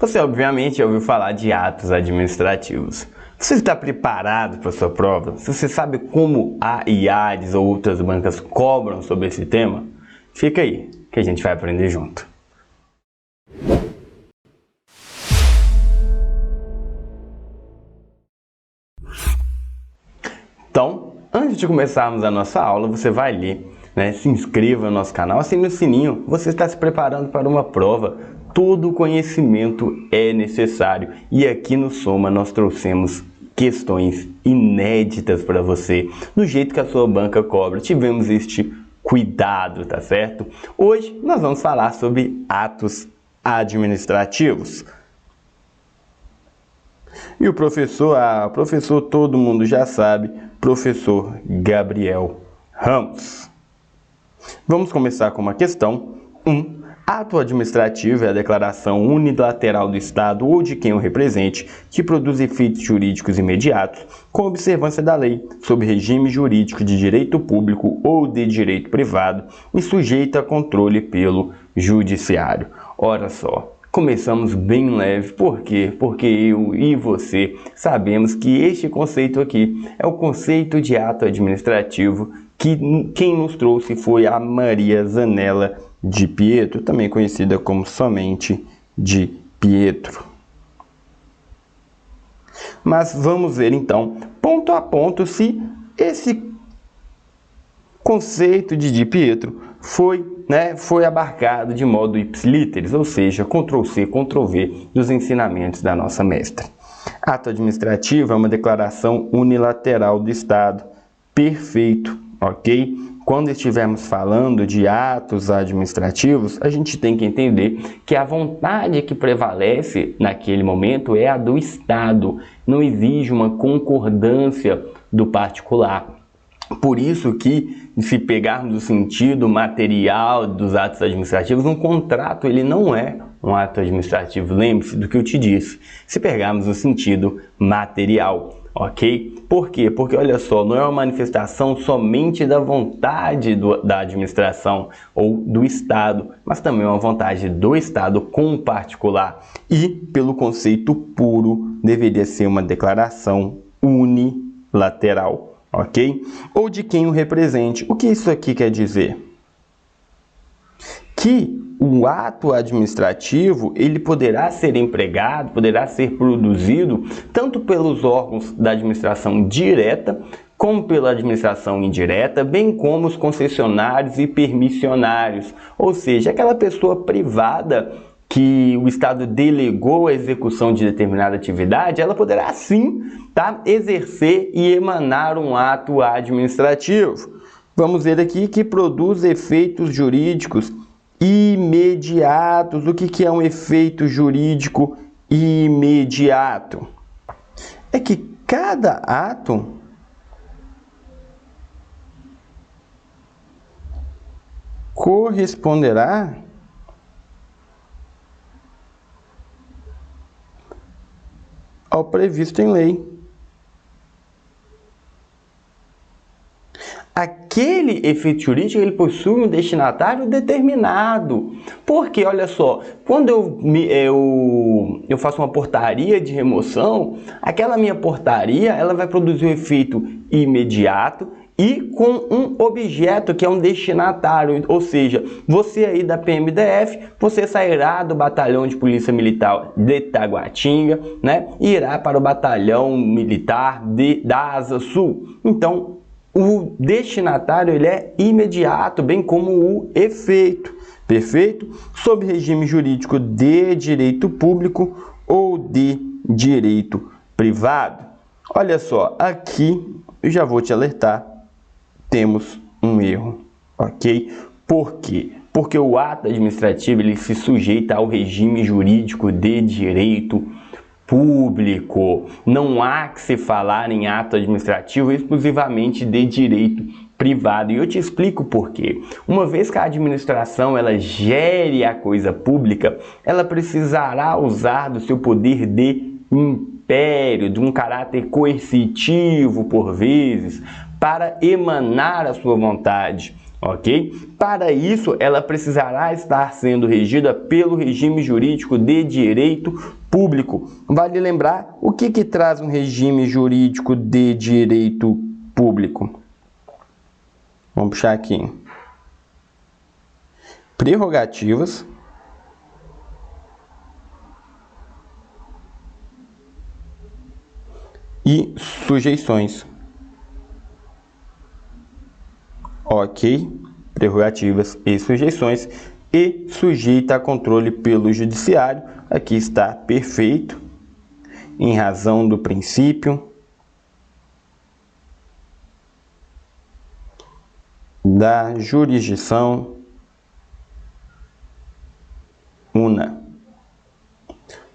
Você obviamente já ouviu falar de atos administrativos. Você está preparado para a sua prova? Se você sabe como a IADES ou outras bancas cobram sobre esse tema, fica aí que a gente vai aprender junto. Então, antes de começarmos a nossa aula, você vai ali, se inscreva no nosso canal, assine o sininho. Você está se preparando para uma prova. Todo conhecimento é necessário. E aqui no Soma nós trouxemos questões inéditas para você, do jeito que a sua banca cobra. Tivemos este cuidado, tá certo? Hoje nós vamos falar sobre atos administrativos. E o professor, todo mundo já sabe, professor Gabriel Ramos. Vamos começar com uma questão. 1. Ato administrativo é a declaração unilateral do Estado ou de quem o represente que produz efeitos jurídicos imediatos com observância da lei, sob regime jurídico de direito público ou de direito privado e sujeita a controle pelo judiciário. Ora só. Começamos bem leve, por quê? Porque eu e você sabemos que este conceito aqui é o conceito de ato administrativo que quem nos trouxe foi a Maria Zanella de Pietro, também conhecida como somente de Pietro. Mas vamos ver então, ponto a ponto, se esse conceito de Pietro foi abarcado de modo ipsilíteris, ou seja, Ctrl+C, Ctrl+V dos ensinamentos da nossa mestra. Ato administrativo é uma declaração unilateral do Estado. Perfeito, ok? Quando estivermos falando de atos administrativos, a gente tem que entender que a vontade que prevalece naquele momento é a do Estado. Não exige uma concordância do particular. Por isso que, se pegarmos o sentido material dos atos administrativos, um contrato ele não é um ato administrativo. Lembre-se do que eu te disse. Se pegarmos o sentido material, ok? Por quê? Porque, olha só, não é uma manifestação somente da vontade da administração ou do Estado, mas também é uma vontade do Estado com o particular. E, pelo conceito puro, deveria ser uma declaração unilateral. Ok? Ou de quem o represente. O que isso aqui quer dizer? Que o ato administrativo ele poderá ser empregado, poderá ser produzido tanto pelos órgãos da administração direta como pela administração indireta, bem como os concessionários e permissionários, ou seja, aquela pessoa privada que o Estado delegou a execução de determinada atividade, ela poderá sim exercer e emanar um ato administrativo. Vamos ver aqui que produz efeitos jurídicos imediatos. O que é um efeito jurídico imediato? É que cada ato corresponderá ao previsto em lei. Aquele efeito jurídico ele possui um destinatário determinado. Porque, olha só, quando eu faço uma portaria de remoção, aquela minha portaria ela vai produzir um efeito imediato e com um objeto que é um destinatário, ou seja, você aí da PMDF, você sairá do batalhão de polícia militar de Taguatinga, e irá para o batalhão militar da Asa Sul. Então, o destinatário ele é imediato, bem como o efeito. Perfeito? Sob regime jurídico de direito público ou de direito privado. Olha só, aqui eu já vou te alertar. Temos um erro, ok? Por quê? Porque o ato administrativo ele se sujeita ao regime jurídico de direito público. Não há que se falar em ato administrativo exclusivamente de direito privado. E eu te explico por quê. Uma vez que a administração ela gere a coisa pública, ela precisará usar do seu poder de império, de um caráter coercitivo por vezes, para emanar a sua vontade, ok? Para isso, ela precisará estar sendo regida pelo regime jurídico de direito público. Vale lembrar o que traz um regime jurídico de direito público? Vamos puxar aqui. Prerrogativas, e sujeições. Ok, prerrogativas e sujeições, e sujeita a controle pelo judiciário. Aqui está perfeito, em razão do princípio da jurisdição una.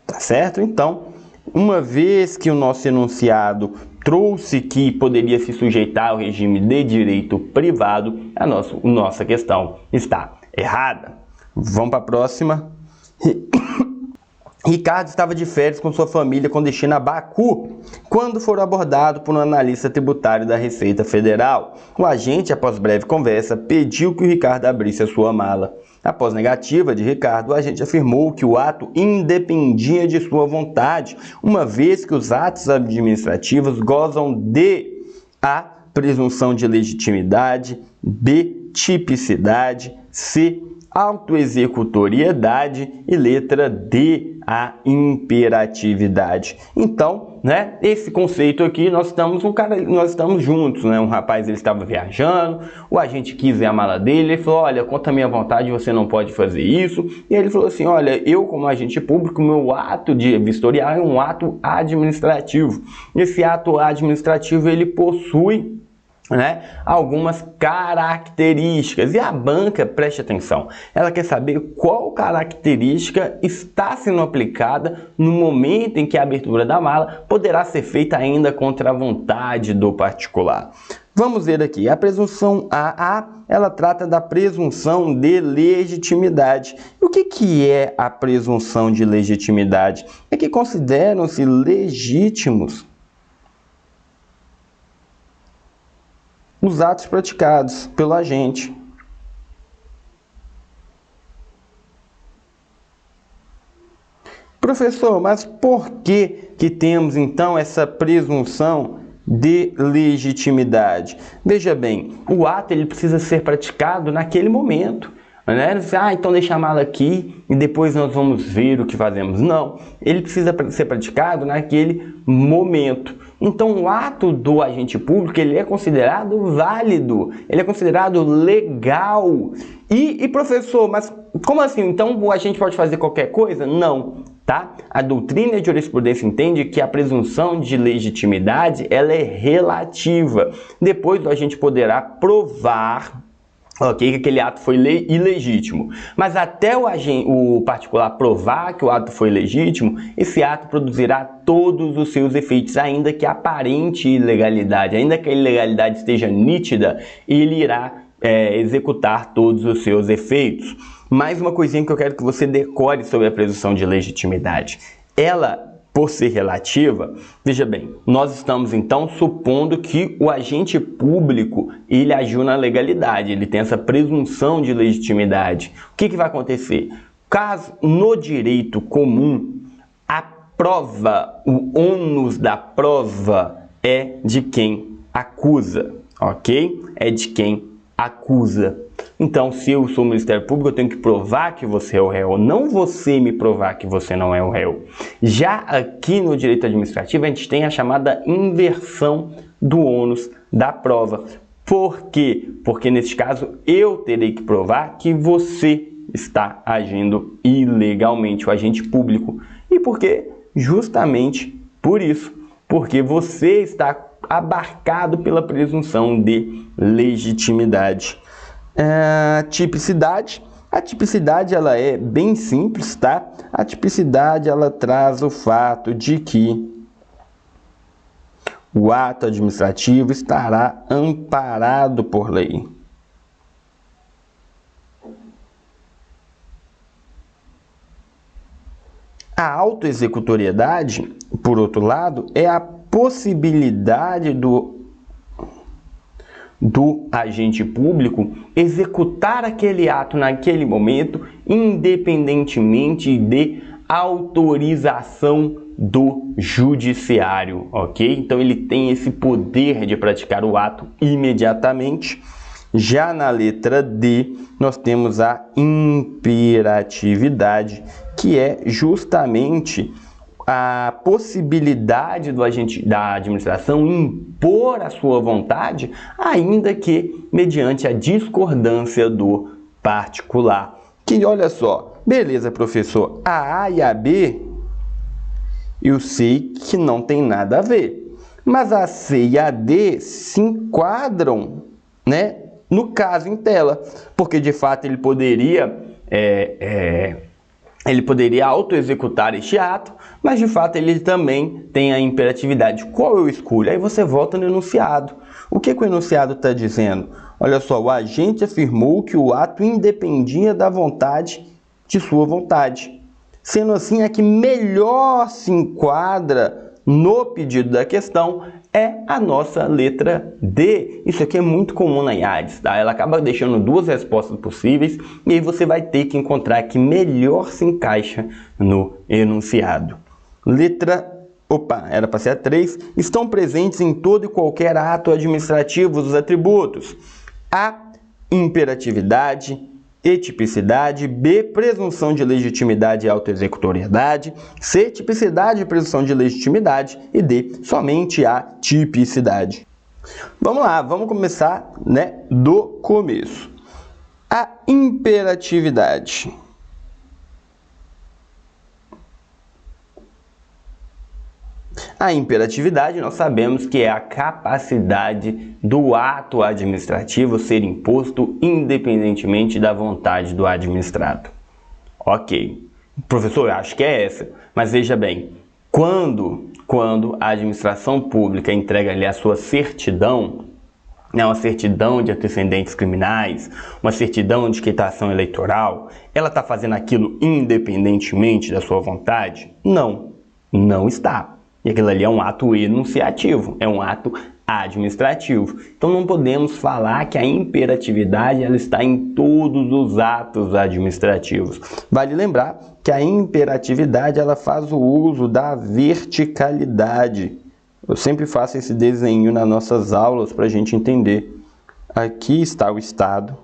Tá certo? Então, uma vez que o nosso enunciado trouxe que poderia se sujeitar ao regime de direito privado, a nossa questão está errada. Vamos para a próxima. Ricardo estava de férias com sua família com destino a Baku, quando for abordado por um analista tributário da Receita Federal. O agente, após breve conversa, pediu que o Ricardo abrisse a sua mala. Após negativa de Ricardo, o agente afirmou que o ato independia de sua vontade, uma vez que os atos administrativos gozam de A, presunção de legitimidade, B, tipicidade, C, autoexecutoriedade e letra D, a imperatividade. Então, né, esse conceito aqui, nós estamos juntos, né? Um rapaz, ele estava viajando, o agente quis ver a mala dele, ele falou: olha, contra a minha vontade, você não pode fazer isso. E ele falou assim: olha, eu como agente público, meu ato de vistoriar é um ato administrativo. Esse ato administrativo, ele possui, né, algumas características, e a banca, preste atenção, ela quer saber qual característica está sendo aplicada no momento em que a abertura da mala poderá ser feita ainda contra a vontade do particular. Vamos ver aqui, a presunção AA, ela trata da presunção de legitimidade. E o que é a presunção de legitimidade? É que consideram-se legítimos os atos praticados pelo agente. Professor, mas por que temos então essa presunção de legitimidade? Veja bem, o ato ele precisa ser praticado naquele momento. Né? Então deixa a mala aqui e depois nós vamos ver o que fazemos. Não, ele precisa ser praticado naquele momento. Então o ato do agente público ele é considerado válido, ele é considerado legal. E professor, mas como assim? Então o agente pode fazer qualquer coisa? Não, tá? A doutrina e a jurisprudência entende que a presunção de legitimidade ela é relativa. Depois o agente poderá provar, ok, que aquele ato foi ilegítimo. Mas até o particular provar que o ato foi legítimo, esse ato produzirá todos os seus efeitos, ainda que aparente ilegalidade, ainda que a ilegalidade esteja nítida, ele irá executar todos os seus efeitos. Mais uma coisinha que eu quero que você decore sobre a presunção de legitimidade. Ela, por ser relativa, veja bem, nós estamos então supondo que o agente público ele agiu na legalidade, ele tem essa presunção de legitimidade. O que vai acontecer? Caso no direito comum a prova, o ônus da prova é de quem acusa, ok? É de quem acusa. Então, se eu sou o Ministério Público, eu tenho que provar que você é o réu, não você me provar que você não é o réu. Já aqui no direito administrativo, a gente tem a chamada inversão do ônus da prova. Por quê? Porque, nesse caso, eu terei que provar que você está agindo ilegalmente, o agente público. E por quê? Justamente por isso. Porque você está abarcado pela presunção de legitimidade. Tipicidade. A tipicidade ela é bem simples, tá? A tipicidade ela traz o fato de que o ato administrativo estará amparado por lei. A autoexecutoriedade, por outro lado, é a possibilidade do do agente público executar aquele ato naquele momento, independentemente de autorização do judiciário, ok? Então ele tem esse poder de praticar o ato imediatamente. Já na letra D, nós temos a imperatividade, que é justamente a possibilidade do agente da administração impor a sua vontade, ainda que mediante a discordância do particular. Que olha só, beleza, professor, a A e a B eu sei que não tem nada a ver, mas a C e a D se enquadram, né, no caso em tela, porque de fato ele poderia auto-executar este ato, mas de fato ele também tem a imperatividade. Qual eu escolho? Aí você volta no enunciado. O que o enunciado está dizendo? Olha só, o agente afirmou que o ato independia da vontade de sua vontade. Sendo assim, a que melhor se enquadra no pedido da questão é a nossa letra D. Isso aqui é muito comum na IADES, tá? Ela acaba deixando duas respostas possíveis e aí você vai ter que encontrar a que melhor se encaixa no enunciado. Era para ser a 3. Estão presentes em todo e qualquer ato administrativo os atributos: A, imperatividade, E, tipicidade, B, presunção de legitimidade e autoexecutoriedade, C, tipicidade e presunção de legitimidade e D, somente a tipicidade. Vamos lá, vamos começar, né, do começo. A imperatividade. A imperatividade nós sabemos que é a capacidade do ato administrativo ser imposto independentemente da vontade do administrado. Ok, professor, eu acho que é essa, mas veja bem, quando a administração pública entrega ali a sua certidão, né, uma certidão de antecedentes criminais, uma certidão de quitação eleitoral, ela está fazendo aquilo independentemente da sua vontade? Não, não está. E aquilo ali é um ato enunciativo, é um ato administrativo. Então não podemos falar que a imperatividade ela está em todos os atos administrativos. Vale lembrar que a imperatividade ela faz o uso da verticalidade. Eu sempre faço esse desenho nas nossas aulas para a gente entender. Aqui está o Estado.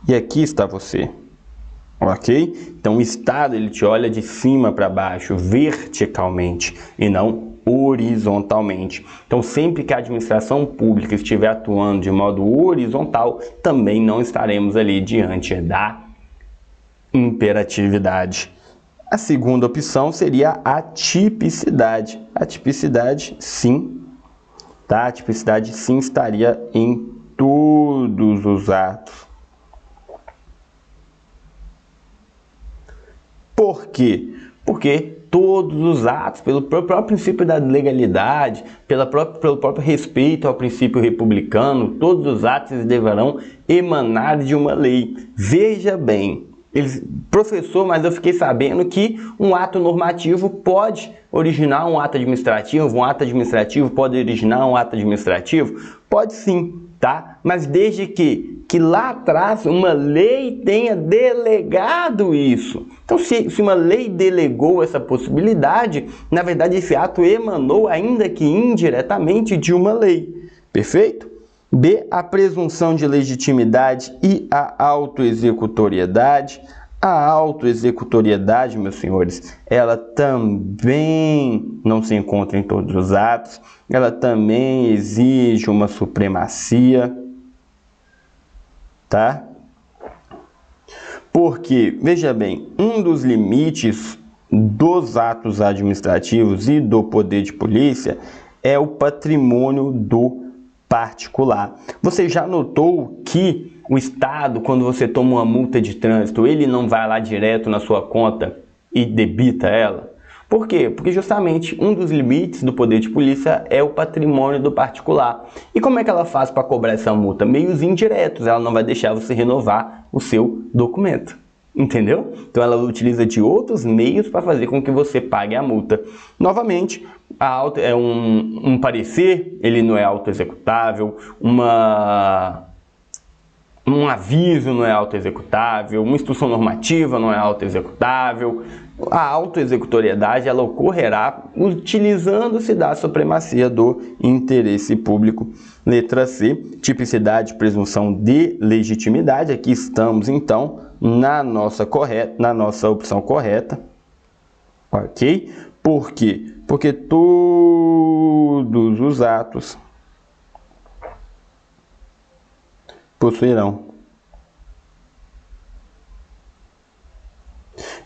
E aqui está você. Ok? Então o Estado ele te olha de cima para baixo, verticalmente, e não horizontalmente. Então sempre que a administração pública estiver atuando de modo horizontal, também não estaremos ali diante da imperatividade. A segunda opção seria a tipicidade. A tipicidade, sim, tá? A tipicidade, sim, estaria em todos os atos. Por quê? Porque todos os atos, pelo próprio princípio da legalidade, pelo próprio respeito ao princípio republicano, todos os atos deverão emanar de uma lei. Veja bem, professor, mas eu fiquei sabendo que um ato normativo pode originar um ato administrativo pode originar um ato administrativo? Pode sim, tá? Mas desde que lá atrás uma lei tenha delegado isso. Então, se uma lei delegou essa possibilidade, na verdade esse ato emanou, ainda que indiretamente, de uma lei. Perfeito? B, a presunção de legitimidade e a autoexecutoriedade. A autoexecutoriedade, meus senhores, ela também não se encontra em todos os atos, ela também exige uma supremacia, tá? Porque, veja bem, um dos limites dos atos administrativos e do poder de polícia é o patrimônio do particular. Você já notou que o Estado, quando você toma uma multa de trânsito, ele não vai lá direto na sua conta e debita ela? Por quê? Porque justamente um dos limites do poder de polícia é o patrimônio do particular. E como é que ela faz para cobrar essa multa? Meios indiretos, ela não vai deixar você renovar o seu documento. Entendeu? Então ela utiliza de outros meios para fazer com que você pague a multa. Novamente, um parecer, ele não é autoexecutável, um aviso não é autoexecutável, uma instrução normativa não é autoexecutável. A autoexecutoriedade ela ocorrerá utilizando-se da supremacia do interesse público. Letra C, tipicidade, presunção de legitimidade. Aqui estamos então na nossa opção correta. Ok? Por quê? Porque todos os atos possuirão.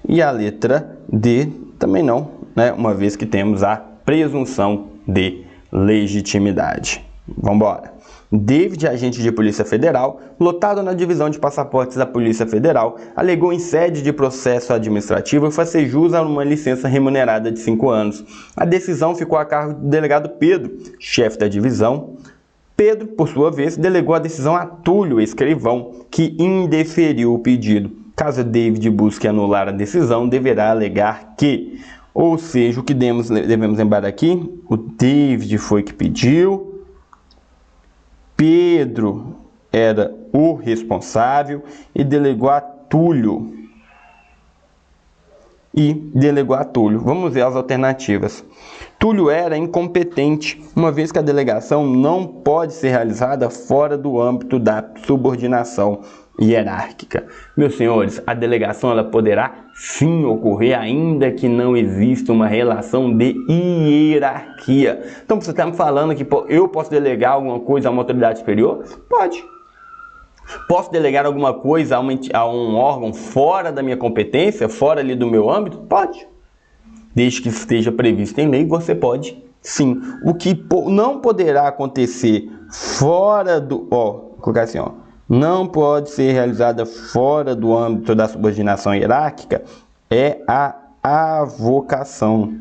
E a letra D também não, né? Uma vez que temos a presunção de legitimidade. Vamos embora. David, agente de Polícia Federal, lotado na divisão de passaportes da Polícia Federal, alegou em sede de processo administrativo fazer jus a uma licença remunerada de 5 anos. A decisão ficou a cargo do delegado Pedro, chefe da divisão. Pedro, por sua vez, delegou a decisão a Túlio, escrivão, que indeferiu o pedido. Caso David busque anular a decisão, deverá alegar que, ou seja, o que devemos lembrar aqui, o David foi que pediu, Pedro era o responsável e delegou a Túlio. Vamos ver as alternativas. Túlio era incompetente, uma vez que a delegação não pode ser realizada fora do âmbito da subordinação hierárquica. Meus senhores, a delegação ela poderá sim ocorrer ainda que não exista uma relação de hierarquia. Então você está me falando que eu posso delegar alguma coisa a uma autoridade superior? Pode. Posso delegar alguma coisa a um órgão fora da minha competência, fora ali do meu âmbito? Pode. Desde que esteja previsto em lei, você pode sim. O que não poderá acontecer fora do... vou colocar assim, não pode ser realizada fora do âmbito da subordinação hierárquica é a avocação.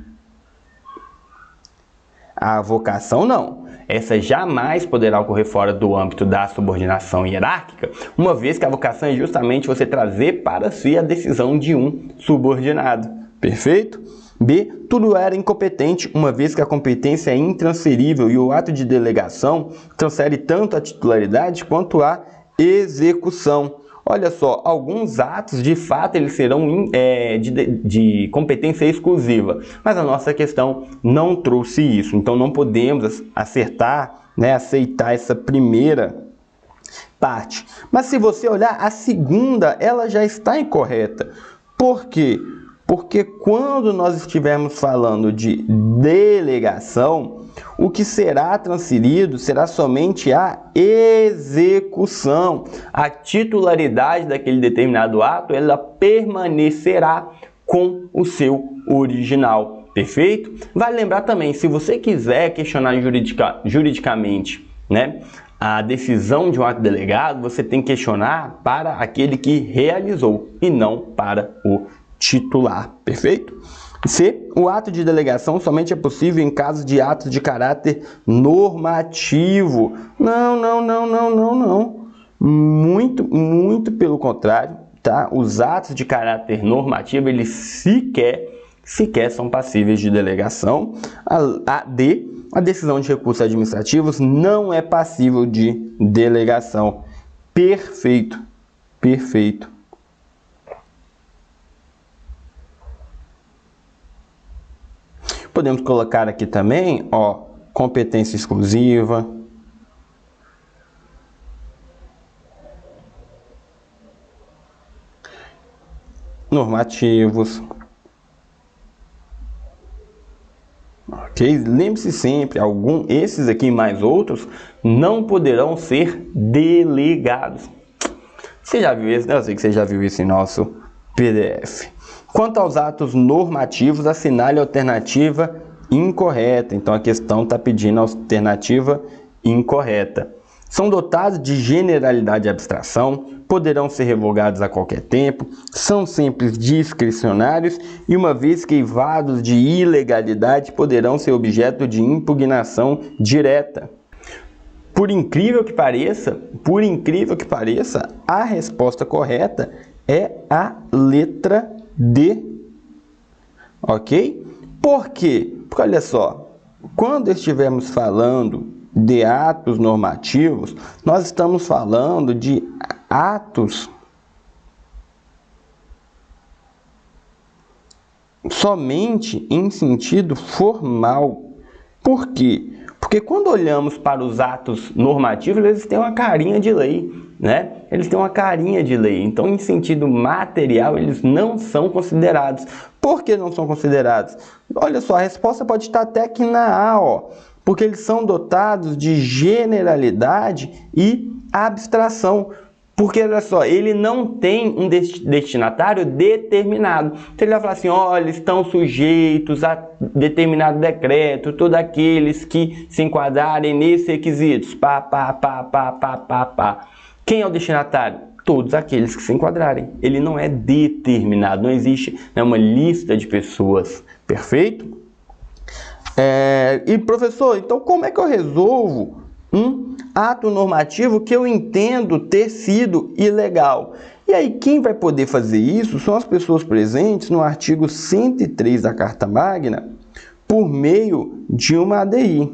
A avocação não. Essa jamais poderá ocorrer fora do âmbito da subordinação hierárquica, uma vez que a avocação é justamente você trazer para si a decisão de um subordinado. Perfeito? B. Tudo era incompetente, uma vez que a competência é intransferível e o ato de delegação transfere tanto a titularidade quanto a execução. Olha só, alguns atos de fato eles serão de competência exclusiva, mas a nossa questão não trouxe isso, então não podemos aceitar essa primeira parte. Mas se você olhar a segunda, ela já está incorreta. Por quê? Porque quando nós estivermos falando de delegação, o que será transferido será somente a execução. A titularidade daquele determinado ato, ela permanecerá com o seu original. Perfeito? Vale lembrar também, se você quiser questionar juridicamente, a decisão de um ato delegado, você tem que questionar para aquele que realizou e não para o titular. Perfeito? C. O ato de delegação somente é possível em caso de atos de caráter normativo. Não. Muito pelo contrário, tá? Os atos de caráter normativo, eles sequer são passíveis de delegação. A D. A decisão de recursos administrativos não é passível de delegação. Perfeito. Podemos colocar aqui também, competência exclusiva. Normativos. Ok? Lembre-se sempre, esses aqui mais outros não poderão ser delegados. Você já viu isso? Eu sei que você já viu isso em nosso PDF. Quanto aos atos normativos, assinale a alternativa incorreta. Então, a questão está pedindo a alternativa incorreta. São dotados de generalidade e abstração, poderão ser revogados a qualquer tempo, são sempre discricionários e, uma vez queivados de ilegalidade, poderão ser objeto de impugnação direta. Por incrível que pareça, a resposta correta é a letra D. Ok? Por quê? Porque olha só, quando estivermos falando de atos normativos, nós estamos falando de atos somente em sentido formal. Por quê? Porque quando olhamos para os atos normativos, eles têm uma carinha de lei, né? Eles têm uma carinha de lei. Então, em sentido material, eles não são considerados. Por que não são considerados? Olha só, a resposta pode estar até aqui na A, ó. Porque eles são dotados de generalidade e abstração. Porque, olha só, ele não tem um destinatário determinado. Então, ele vai falar assim, olha, estão sujeitos a determinado decreto, todos aqueles que se enquadrarem nesses requisitos. Quem é o destinatário? Todos aqueles que se enquadrarem. Ele não é determinado, não existe, né, uma lista de pessoas. Perfeito? E, professor, então como é que eu resolvo um ato normativo que eu entendo ter sido ilegal? E aí, quem vai poder fazer isso são as pessoas presentes no artigo 103 da Carta Magna, por meio de uma ADI.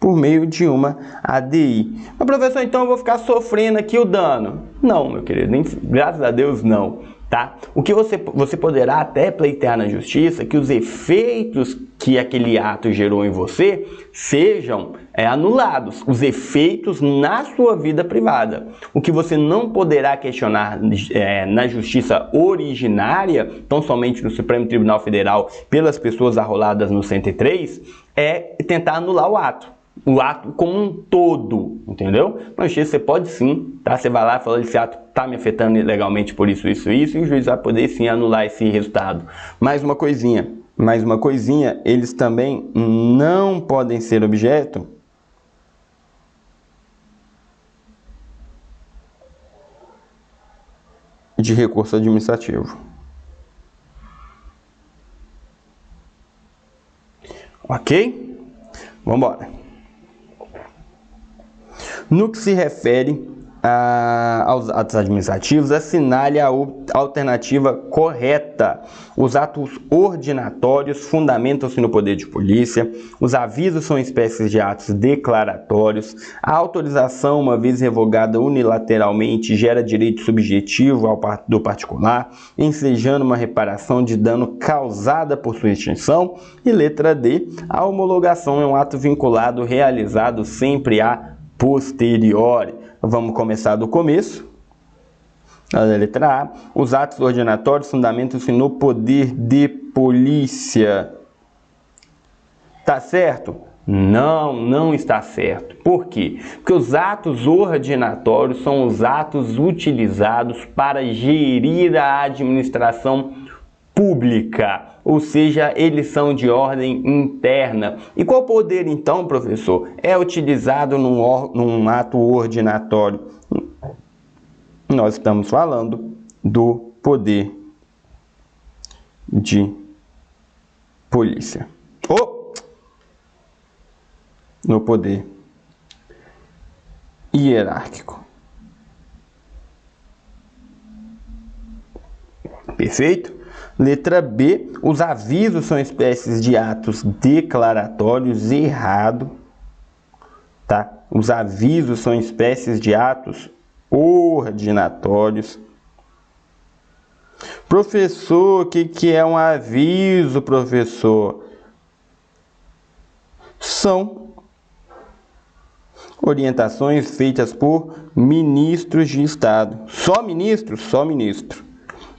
Por meio de uma ADI. Mas, professor, então eu vou ficar sofrendo aqui o dano? Não, meu querido, graças a Deus não. Tá? O que você poderá até pleitear na justiça que os efeitos que aquele ato gerou em você sejam anulados, os efeitos na sua vida privada. O que você não poderá questionar na justiça originária, tão somente no Supremo Tribunal Federal, pelas pessoas arroladas no 103, é tentar anular o ato como um todo, entendeu? Na justiça você pode sim, tá? Você vai lá e fala, esse ato está me afetando ilegalmente por isso, isso, isso, e o juiz vai poder sim anular esse resultado. Mais uma coisinha, eles também não podem ser objeto de recurso administrativo. Ok? Vamos embora. No que se refere aos atos administrativos, assinale a alternativa correta. Os atos ordinatórios fundamentam-se no poder de polícia, os avisos são espécies de atos declaratórios, a autorização, uma vez revogada unilateralmente, gera direito subjetivo do particular, ensejando uma reparação de dano causada por sua extinção. E letra D, a homologação é um ato vinculado realizado sempre a posteriori. Vamos começar do começo. A letra A. Os atos ordinatórios fundamentam-se no poder de polícia. Tá certo? Não, não está certo. Por quê? Porque os atos ordinatórios são os atos utilizados para gerir a administração pública, ou seja, eles são de ordem interna. E qual poder, então, professor, é utilizado num ato ordinatório? Nós estamos falando do poder de polícia. No poder hierárquico. Perfeito? Letra B, os avisos são espécies de atos declaratórios. Errado, tá? Os avisos são espécies de atos ordinatórios. Professor, o que é um aviso, professor? São orientações feitas por ministros de Estado. Só ministro? Só ministro.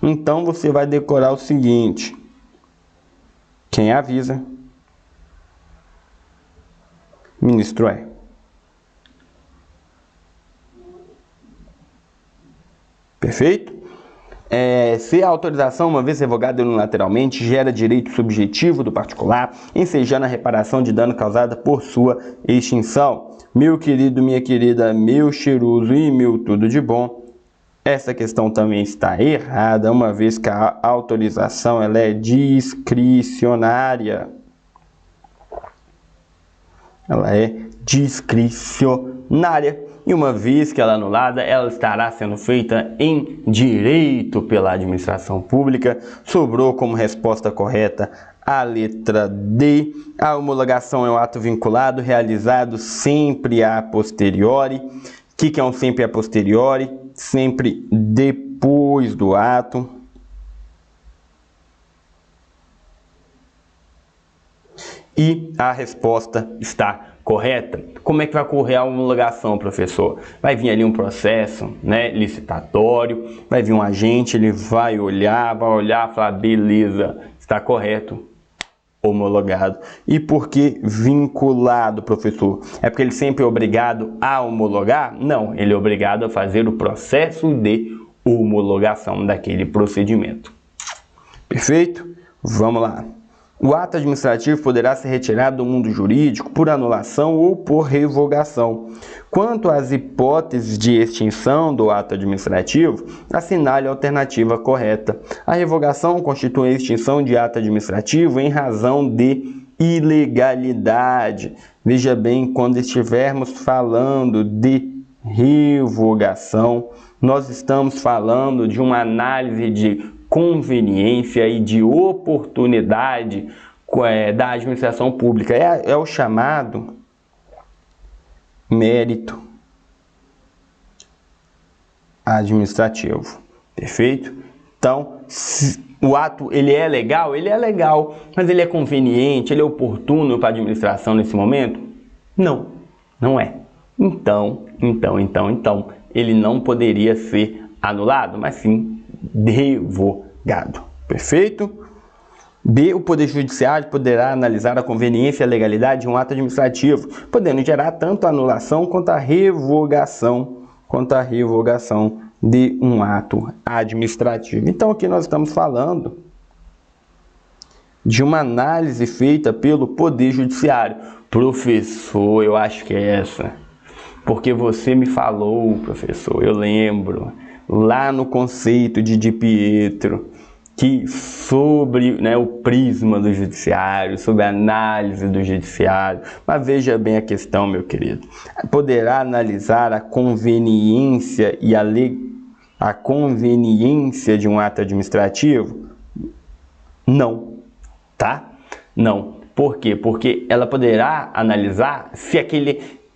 Então, você vai decorar o seguinte: quem avisa, ministro é. Perfeito? Se a autorização, uma vez revogada unilateralmente, gera direito subjetivo do particular, ensejando a reparação de dano causada por sua extinção. Meu querido, minha querida, meu cheiroso e meu tudo de bom, essa questão também está errada, uma vez que a autorização ela é discricionária. Ela é discricionária. E uma vez que ela é anulada, ela estará sendo feita em direito pela administração pública. Sobrou como resposta correta a letra D. A homologação é um ato vinculado, realizado sempre a posteriori. O que é um sempre a posteriori? Sempre depois do ato. E a resposta está correta. Como é que vai ocorrer a homologação, professor? Vai vir ali um processo, né, licitatório, vai vir um agente, ele vai olhar, falar, beleza, está correto, homologado. E por que vinculado, professor? É porque ele sempre é obrigado a homologar? Não, ele é obrigado a fazer o processo de homologação daquele procedimento. Perfeito? Vamos lá. O ato administrativo poderá ser retirado do mundo jurídico por anulação ou por revogação. Quanto às hipóteses de extinção do ato administrativo, assinale a alternativa correta. A revogação constitui a extinção de ato administrativo em razão de ilegalidade. Veja bem, quando estivermos falando de revogação, nós estamos falando de uma análise de conveniência e de oportunidade da administração pública. É o chamado mérito administrativo. Perfeito? Então, o ato ele é legal, mas ele é conveniente, ele é oportuno para a administração nesse momento? Não, não é. Então, ele não poderia ser anulado, mas sim revogado. Perfeito? B. O Poder Judiciário poderá analisar a conveniência e a legalidade de um ato administrativo, podendo gerar tanto a anulação quanto a revogação de um ato administrativo. Então, aqui nós estamos falando de uma análise feita pelo Poder Judiciário. Professor, eu acho que é essa. Porque você me falou, professor, eu lembro, lá no conceito de Pietro, que sobre, né, o prisma do judiciário, sobre a análise do judiciário. Mas veja bem a questão, meu querido. Poderá analisar a conveniência e a conveniência de um ato administrativo? Não, tá? Não. Por quê? Porque ela poderá analisar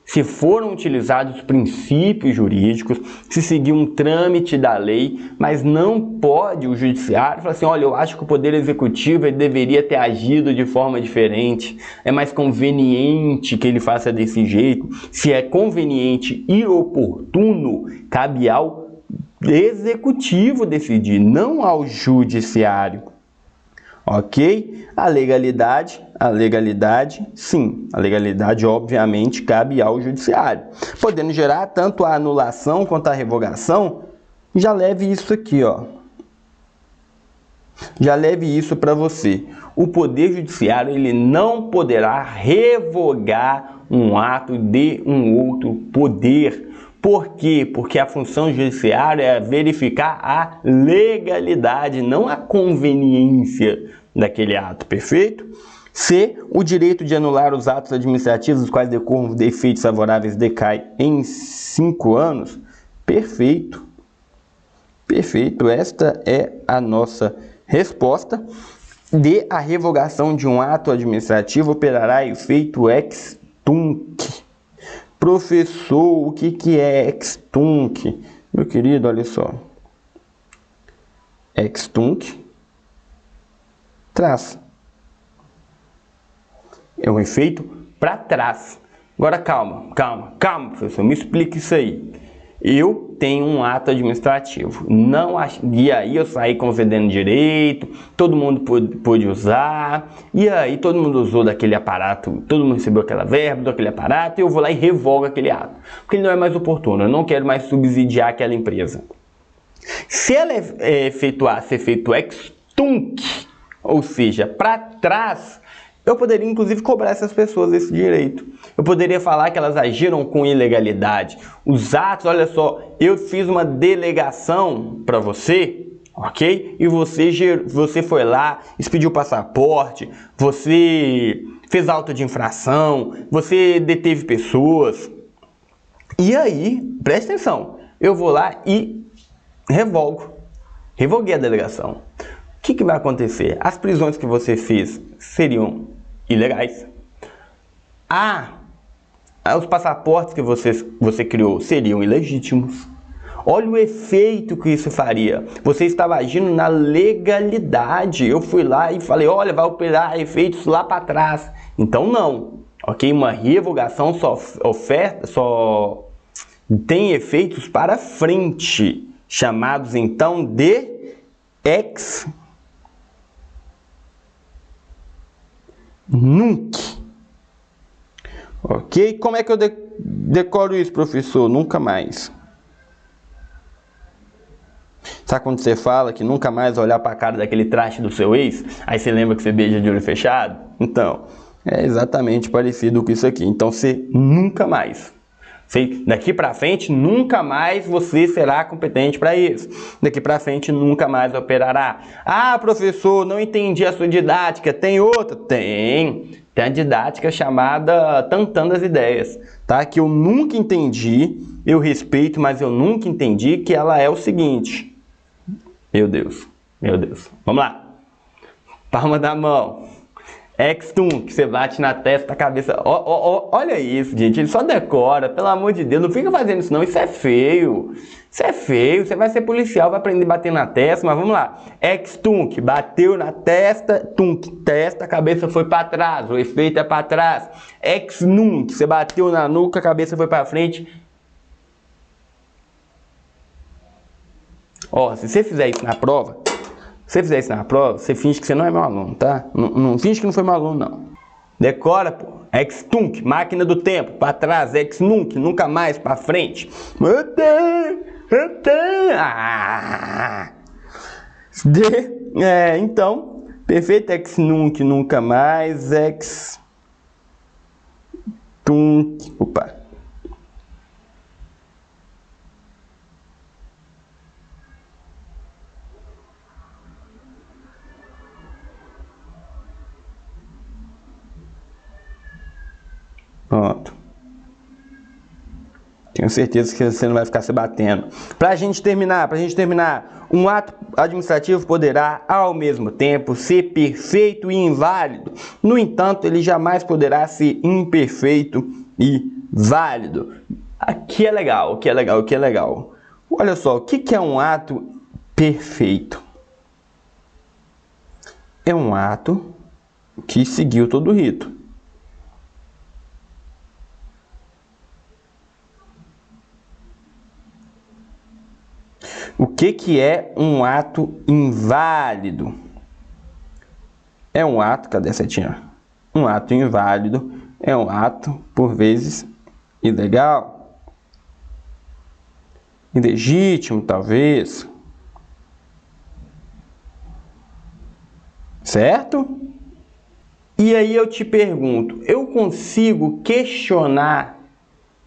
se foram utilizados princípios jurídicos, se seguir um trâmite da lei, mas não pode o judiciário falar assim, olha, eu acho que o Poder Executivo ele deveria ter agido de forma diferente, é mais conveniente que ele faça desse jeito. Se é conveniente e oportuno, cabe ao Executivo decidir, não ao Judiciário. Ok? A legalidade, sim. A legalidade, obviamente, cabe ao judiciário. Podendo gerar tanto a anulação quanto a revogação, já leve isso aqui, ó. Já leve isso para você. O Poder Judiciário, ele não poderá revogar um ato de um outro poder. Por quê? Porque a função judiciária é verificar a legalidade, não a conveniência daquele ato, perfeito? C. O direito de anular os atos administrativos dos quais decorram efeitos favoráveis decai em 5 anos. Perfeito. Perfeito. Esta é a nossa resposta. D. A revogação de um ato administrativo operará efeito ex tunc. Professor, o que é ex tunc? Meu querido, olha só. Ex tunc trás. É um efeito para trás. Agora calma, professor, me explica isso aí. Eu tenho um ato administrativo, e aí eu saí concedendo direito, todo mundo pôde usar, e aí todo mundo usou daquele aparato, todo mundo recebeu aquela verba, daquele aparato, e eu vou lá e revogo aquele ato, porque ele não é mais oportuno, eu não quero mais subsidiar aquela empresa. Se ela efetuasse efeito ex tunc, ou seja, para trás, eu poderia inclusive cobrar essas pessoas esse direito. Eu poderia falar que elas agiram com ilegalidade. Os atos, olha só, eu fiz uma delegação para você, ok? E você foi lá, expediu o passaporte, você fez auto de infração, você deteve pessoas. E aí, presta atenção, eu vou lá e revoguei a delegação. O que vai acontecer? As prisões que você fez seriam ilegais. Os passaportes que você criou seriam ilegítimos. Olha o efeito que isso faria. Você estava agindo na legalidade. Eu fui lá e falei, olha, vai operar efeitos lá para trás. Então não, ok? Uma revogação só tem efeitos para frente, chamados então de ex nunc. Ok? Como é que eu decoro isso, professor? Nunca mais. Sabe quando você fala que nunca mais olhar para a cara daquele traste do seu ex? Aí você lembra que você beija de olho fechado? Então, é exatamente parecido com isso aqui. Então, você nunca mais. Daqui para frente, nunca mais você será competente para isso. Daqui para frente, nunca mais operará. Ah, professor, não entendi a sua didática. Tem outra? Tem a didática chamada Tantando as Ideias, tá? Que eu nunca entendi, eu respeito, mas eu nunca entendi que ela é o seguinte. Meu Deus. Vamos lá. Palma da mão. Ex-tunc, você bate na testa, a cabeça. Olha isso, gente. Ele só decora, pelo amor de Deus. Não fica fazendo isso, não. Isso é feio. Você vai ser policial, vai aprender a bater na testa. Mas vamos lá. Ex-tunc, bateu na testa, tunc, testa, a cabeça foi para trás. O efeito é para trás. Ex-nunc, você bateu na nuca, a cabeça foi para frente. Se você fizer isso na prova, você finge que você não é meu aluno, tá? Não finge que não foi meu aluno, não. Decora, pô. Ex-tunc, máquina do tempo, para trás. Ex-nunc, nunca mais, para frente. Então, perfeito. Ex-nunc, nunca mais. Ex-tunc. Opa. Pronto. Tenho certeza que você não vai ficar se batendo. Pra gente terminar, um ato administrativo poderá, ao mesmo tempo, ser perfeito e inválido. No entanto, ele jamais poderá ser imperfeito e válido. Aqui é legal, Olha só, o que é um ato perfeito? É um ato que seguiu todo o rito. O que é um ato inválido? É um ato, cadê a setinha? Um ato inválido é um ato, por vezes, ilegal, ilegítimo, talvez. Certo? E aí eu te pergunto, eu consigo questionar,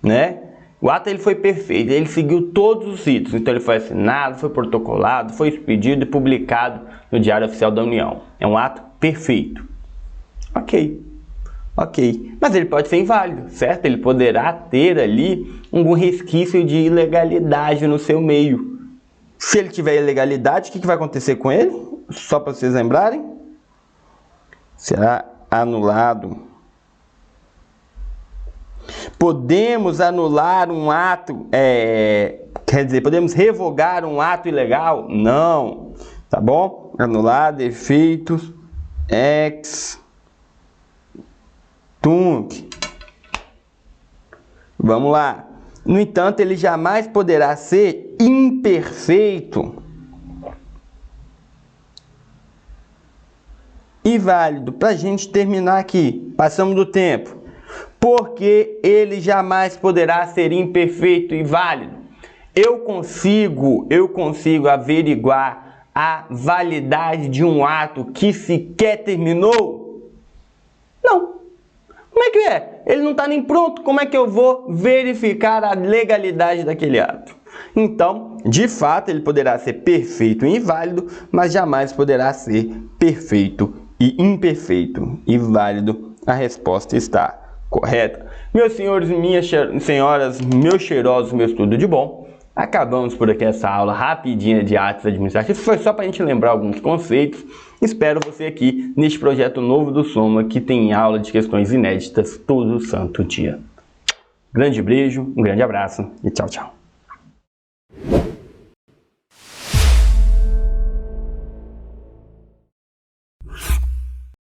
né? O ato ele foi perfeito, ele seguiu todos os ritos, então ele foi assinado, foi protocolado, foi expedido e publicado no Diário Oficial da União. É um ato perfeito. Ok. Mas ele pode ser inválido, certo? Ele poderá ter ali algum resquício de ilegalidade no seu meio. Se ele tiver ilegalidade, o que vai acontecer com ele? Só para vocês lembrarem. Será anulado. Podemos anular um ato, podemos revogar um ato ilegal? Não, tá bom? Anular defeitos ex-tunc. Vamos lá. No entanto, ele jamais poderá ser imperfeito e válido. Para a gente terminar aqui, passamos do tempo. Porque ele jamais poderá ser imperfeito e válido. Eu consigo averiguar a validade de um ato que sequer terminou? Não. Como é que é? Ele não está nem pronto. Como é que eu vou verificar a legalidade daquele ato? Então, de fato, ele poderá ser perfeito e inválido, mas jamais poderá ser perfeito e imperfeito. E válido, a resposta está correta. Meus senhores e minhas senhoras, meus cheirosos, meus tudo de bom. Acabamos por aqui essa aula rapidinha de atos administrativos. Foi só para a gente lembrar alguns conceitos. Espero você aqui neste projeto novo do Soma, que tem aula de questões inéditas todo santo dia. Grande beijo, um grande abraço e tchau, tchau.